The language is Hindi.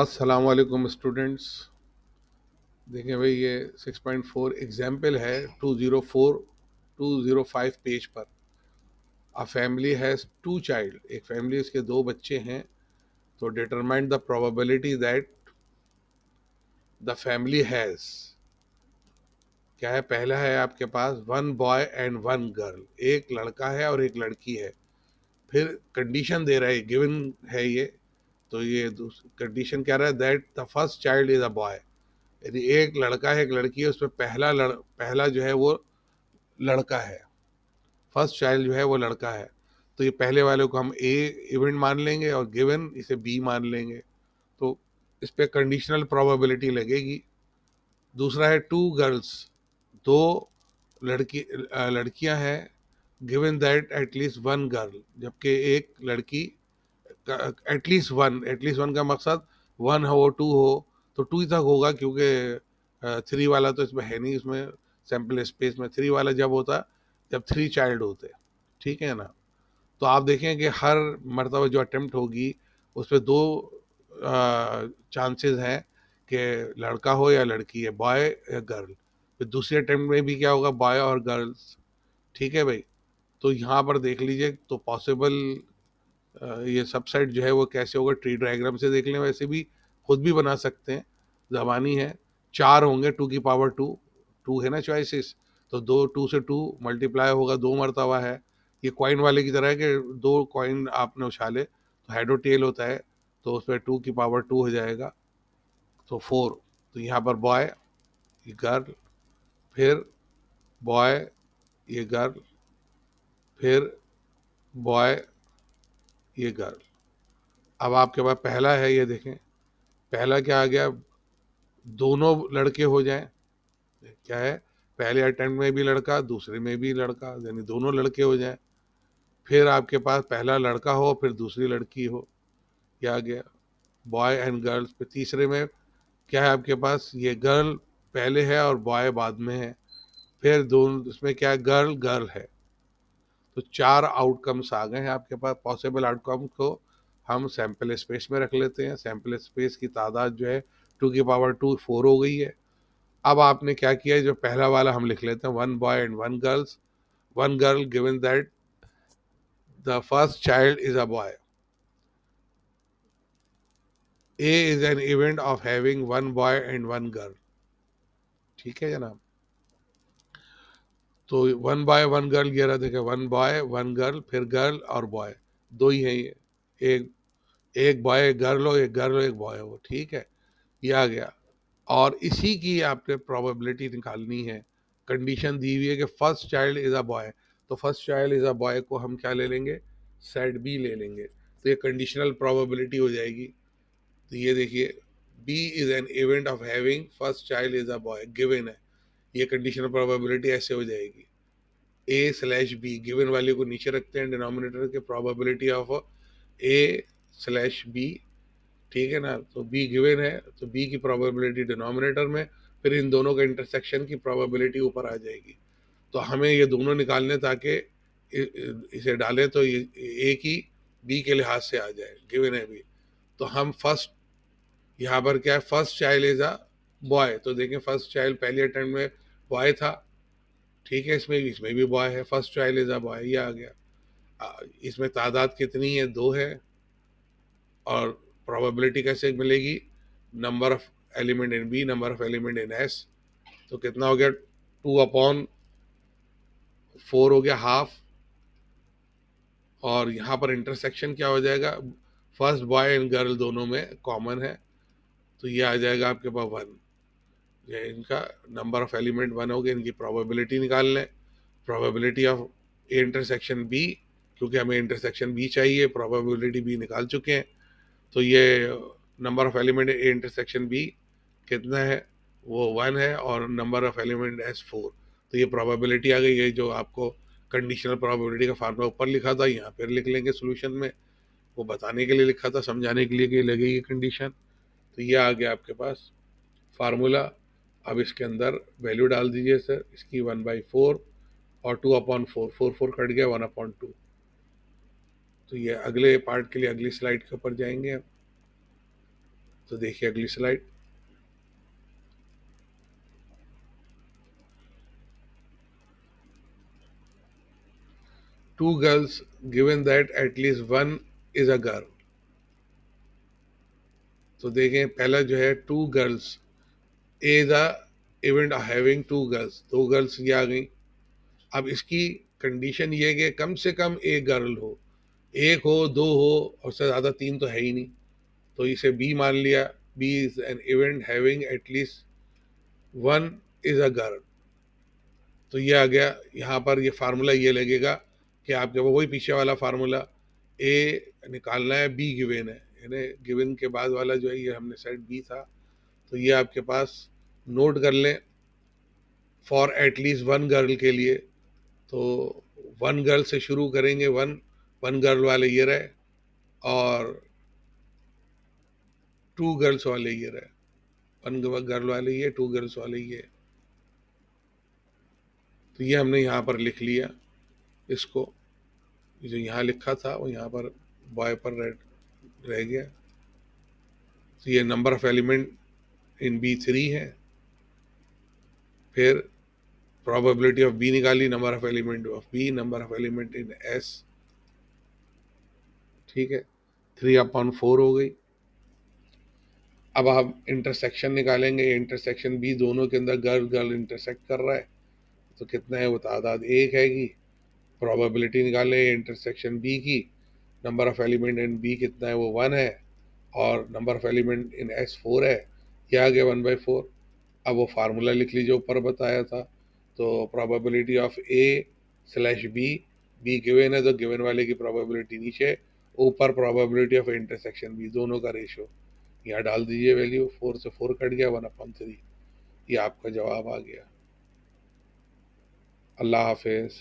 अस्सलाम वालेकुम स्टूडेंट्स। देखें भाई, ये 6.4 एग्जाम्पल है 205 पेज पर। A family has two child, एक फैमिली उसके दो बच्चे हैं। तो determine the probability that the family has, क्या है, पहला है आपके पास one boy and one girl, एक लड़का है और एक लड़की है। फिर कंडीशन दे रहा है, गिवन है ये। तो ये कंडीशन क्या रहा है, that the first child is a boy. यदि एक लड़का है एक लड़की है, उसमें पहला जो है वो लड़का है, फर्स्ट चाइल्ड जो है वो लड़का है। तो ये पहले वाले को हम ए इवेंट मान लेंगे और गिवन इसे बी मान लेंगे। तो इस पे कंडीशनल प्रोबेबिलिटी लगेगी। दूसरा है टू गर्ल्स, दो लड़कियां हैं, given that at least one girl, जबकि एक लड़की, एटलीस्ट वन का मकसद वन हो टू हो, तो टू ही तक होगा, क्योंकि थ्री वाला तो इसमें है नहीं। इसमें सैम्पल स्पेस में थ्री वाला जब होता जब थ्री चाइल्ड होते, ठीक है ना। तो आप देखें कि हर मरतबा जो अटेम्प्ट होगी उसमें दो चांसेस हैं कि लड़का हो या लड़की है, बॉय या गर्ल। फिर दूसरे अटेम्प्ट में भी क्या होगा, बॉय और गर्ल्स, ठीक है भाई। तो यहाँ पर देख लीजिए, तो पॉसिबल ये सबसेट जो है वो कैसे होगा, ट्री डायग्राम से देख लें, वैसे भी खुद भी बना सकते हैं, ज़बानी है। चार होंगे, टू की पावर टू, टू है ना चॉइसेस, तो दो, टू से टू मल्टीप्लाई होगा, दो मरतबा है। ये कॉइन वाले की तरह है कि दो कॉइन आपने उछाले तो हेड और टेल होता है, तो उस पर टू की पावर टू हो जाएगा, तो फोर। तो यहाँ पर बॉय, ये गर्ल, फिर बॉय, ये गर्ल, फिर बॉय, ये गर्ल। अब आपके पास पहला है, ये देखें, पहला क्या आ गया, दोनों लड़के हो जाएं। क्या है, पहले अटेम्प्ट में भी लड़का, दूसरे में भी लड़का, यानी दोनों लड़के हो जाएं। फिर आपके पास पहला लड़का हो फिर दूसरी लड़की हो, क्या आ गया, बॉय एंड गर्ल्स। फिर तीसरे में क्या है आपके पास, ये गर्ल पहले है और बॉय बाद में है। फिर दोनों उसमें क्या है, गर्ल गर्ल है। तो चार आउटकम्स आ गए हैं आपके पास। पॉसिबल आउटकम को हम सैंपल स्पेस में रख लेते हैं। सैंपल स्पेस की तादाद जो है टू की पावर टू, फोर हो गई है। अब आपने क्या किया है, जो पहला वाला हम लिख लेते हैं, one boy and one girl, given that the first child is a boy. A is an event of having one boy and one girl, ठीक है जनाब। तो वन बॉय वन गर्ल ये रहा, देखे, वन बॉय वन गर्ल, फिर गर्ल और बॉय, दो ही है ये। एक एक बॉय एक गर्ल हो, एक गर्ल हो एक बॉय हो, ठीक है, ये आ गया। और इसी की आपने प्रोबेबिलिटी निकालनी है। कंडीशन दी हुई है कि first child is a boy, तो first child is a boy को हम क्या ले लेंगे, सेट बी ले लेंगे। तो ये कंडीशनल प्रोबेबिलिटी हो जाएगी। तो ये देखिए, B is an event of having first child is a boy, given है। ये कंडीशनल प्रोबेबिलिटी ऐसे हो जाएगी, ए स्लैश बी, गिवन वाले को नीचे रखते हैं डिनोमिनेटर के, probability of A slash B, ठीक है ना। तो बी गिवन है, तो बी की प्रोबेबिलिटी डिनोमिनेटर में, फिर इन दोनों के इंटरसेक्शन की प्रोबेबिलिटी ऊपर आ जाएगी। तो हमें ये दोनों निकालने, ताकि इसे डालें तो ये ए की बी के लिहाज से आ जाए, गिवन है बी। तो हम फर्स्ट, यहाँ पर क्या है, first child is a boy, तो देखें फर्स्ट चाइल्ड पहले अटेम्प्ट में बॉय था, ठीक है, इसमें भी बॉय है, first child is a boy, ये आ गया। इसमें तादाद कितनी है, दो है। और प्रोबेबिलिटी कैसे मिलेगी, number of element in B, number of element in S. तो कितना हो गया, टू अपॉन फोर हो गया, हाफ। और यहाँ पर इंटरसेक्शन क्या हो जाएगा, फर्स्ट बॉय एंड गर्ल दोनों में कॉमन है, तो ये आ जाएगा आपके पास वन। ये इनका नंबर ऑफ एलिमेंट वन हो गया, इनकी प्रोबेबिलिटी निकाल लें। Probability of A intersection B, क्योंकि हमें इंटरसेक्शन बी चाहिए, प्रोबेबिलिटी बी निकाल चुके हैं। तो ये number of element A intersection B कितना है, वो वन है, और number of element S four. तो ये प्रोबेबिलिटी आ गई है, जो आपको कंडीशनल प्रोबेबिलिटी का फार्मूला ऊपर लिखा था, यहाँ पर लिख लेंगे सोल्यूशन में। वो बताने के लिए लिखा था, समझाने के लिए कि लगेगी कंडीशन। तो ये आ गया आपके पास फार्मूला। अब इसके अंदर वैल्यू डाल दीजिए सर, इसकी वन बाई फोर और two upon four, four four cut गया, वन अपॉन टू। तो ये अगले पार्ट के लिए अगली स्लाइड के ऊपर जाएंगे। तो देखिए अगली slide. Two girls given that at least one is a girl. तो देखें पहला जो है two girls is a event having two girls, दो गर्ल्स ये आ गई। अब इसकी कंडीशन ये है कि कम से कम एक गर्ल हो, एक हो दो हो और उससे ज़्यादा तीन तो है ही नहीं, तो इसे बी मान लिया। B is an event having at least one is a girl. तो ये आ गया। यहाँ पर ये फार्मूला ये लगेगा कि आपके वो वही पीछे वाला फार्मूला, ए निकालना है, बी गिवन है, यानी गिवन के बाद वाला जो है ये हमने सेट बी था। तो ये आपके पास नोट कर लें फॉर एटलीस्ट वन गर्ल के लिए। तो वन गर्ल से शुरू करेंगे, वन वन गर्ल वाले ये रहे और टू गर्ल्स वाले ये रहे, वन गर्ल वाले ये, टू गर्ल्स वाले ये। तो ये हमने यहाँ पर लिख लिया इसको, जो यहाँ लिखा था वो यहाँ पर बॉय पर रह गया। तो ये number of element in B 3 है। फिर प्रोबेबिलिटी ऑफ बी निकाली, number of element of B, number of element in S, ठीक है, 3/4 हो गई। अब हम इंटरसेक्शन निकालेंगे, इंटरसेक्शन बी दोनों के अंदर गर्ल गर्ल इंटरसेक्ट कर रहा है, तो कितना है वो तादाद एक हैगी। प्रोबेबिलिटी निकालें इंटरसेक्शन बी की, number of element in B कितना है वो 1 है और number of element in S 4 है, ये आ गया 1/4। अब वो फार्मूला लिख लीजिए ऊपर बताया था। तो probability of A slash B, B given है तो गिवन वाले की प्रोबेबिलिटी नीचे, ऊपर प्रोबेबिलिटी ऑफ इंटरसेक्शन बी, दोनों का रेशो यहाँ डाल दीजिए वैल्यू, 4 से 4 कट गया, 1/3। ये आपका जवाब आ गया। अल्लाह हाफिज़।